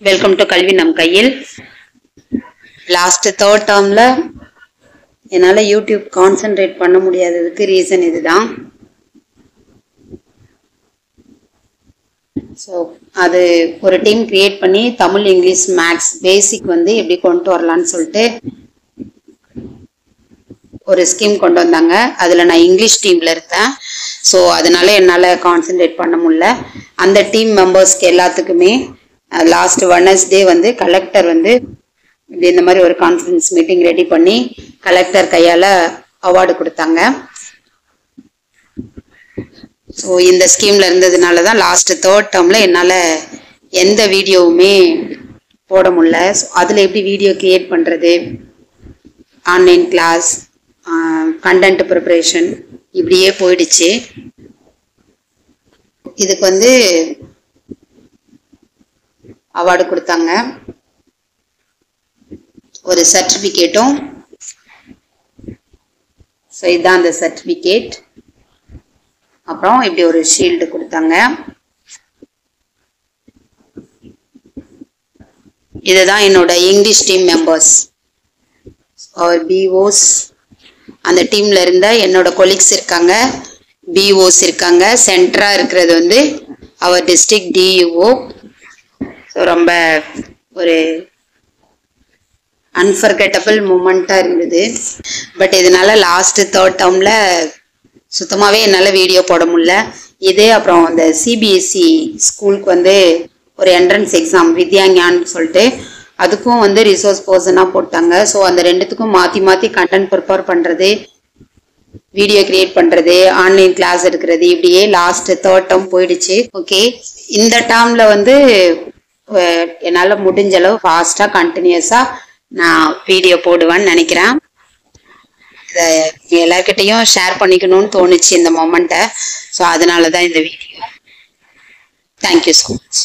Welcome to கல்வி நம் கையில். லாஸ்ட் தேர்ட் டேர்ம்ல என்னால் யூடியூப் கான்சென்ட்ரேட் பண்ண முடியாததுக்கு ரீசன் இதுதான். ஸோ அது ஒரு டீம் கிரியேட் பண்ணி தமிழ், இங்கிலீஷ், மேக்ஸ் பேசிக் வந்து எப்படி கொண்டு வரலான்னு சொல்லிட்டு ஒரு ஸ்கீம் கொண்டு வந்தாங்க. அதில் நான் இங்கிலீஷ் டீமில் இருந்தேன். ஸோ அதனால என்னால் கான்சென்ட்ரேட் பண்ண முடியல. அந்த டீம் மெம்பர்ஸ்க்கு எல்லாத்துக்குமே லாஸ்ட் வெட்னஸ்டே வந்து கலெக்டர் வந்து இந்த மாதிரி ஒரு கான்ஃபரன்ஸ் மீட்டிங் ரெடி பண்ணி கலெக்டர் கையால் அவார்டு கொடுத்தாங்க. ஸோ இந்த ஸ்கீமில் இருந்ததுனால தான் லாஸ்ட் தேர்ட் டேர்மில் என்னால் எந்த வீடியோவுமே போட முடியல. ஸோ அதில் எப்படி வீடியோ கிரியேட் பண்ணுறது, ஆன்லைன் கிளாஸ், கண்டென்ட் ப்ரிப்பரேஷன் இப்படியே போயிடுச்சு. இதுக்கு வந்து அவார்டு கொடுத்தாங்க, ஒரு சர்டிஃபிகேட்டும். ஸோ இதுதான் அந்த சர்டிஃபிகேட். அப்புறம் இப்படி ஒரு ஷீல்டு கொடுத்தாங்க. இதுதான் என்னோட இங்கிலீஷ் டீம் மெம்பர்ஸ், அவர் பிஓஸ். அந்த டீம்ல இருந்த என்னோட கொலீக்ஸ் இருக்காங்க, பிஓஸ் இருக்காங்க. சென்டரா இருக்கிறது வந்து அவர் டிஸ்ட்ரிக்ட் டிஇஓ. ஸோ ரொம்ப ஒரு அன்ஃபர்கெட்டபிள் மூமெண்ட்டாக இருந்தது. பட் இதனால லாஸ்ட் தேர்ட் டேர்மில் சுத்தமாகவே என்னால் வீடியோ போட முடியல. இது அப்புறம் அந்த சிபிஎஸ்சி ஸ்கூலுக்கு வந்து ஒரு என்ட்ரன்ஸ் எக்ஸாம் வித்யாஞான்னு சொல்லிட்டு அதுக்கும் வந்து ரிசோர்ஸ் பர்சனாக போட்டாங்க. ஸோ அந்த ரெண்டுத்துக்கும் மாற்றி மாற்றி கண்டென்ட் ப்ரிப்பேர் பண்ணுறது, வீடியோ கிரியேட் பண்ணுறது, ஆன்லைன் கிளாஸ் எடுக்கிறது, இப்படியே லாஸ்ட் தேர்ட் டேர்ம் போயிடுச்சு. ஓகே, இந்த டேர்மில் வந்து என்னால் முடிஞ்ச அளவு ஃபாஸ்ட்டாக கண்டினியூஸாக நான் வீடியோ போடுவேன்னு நினைக்கிறேன். இதை எல்லார்கிட்டையும் ஷேர் பண்ணிக்கணும்னு தோணுச்சு இந்த மொமெண்ட்டை. ஸோ அதனால தான் இந்த வீடியோ. Thank you so much.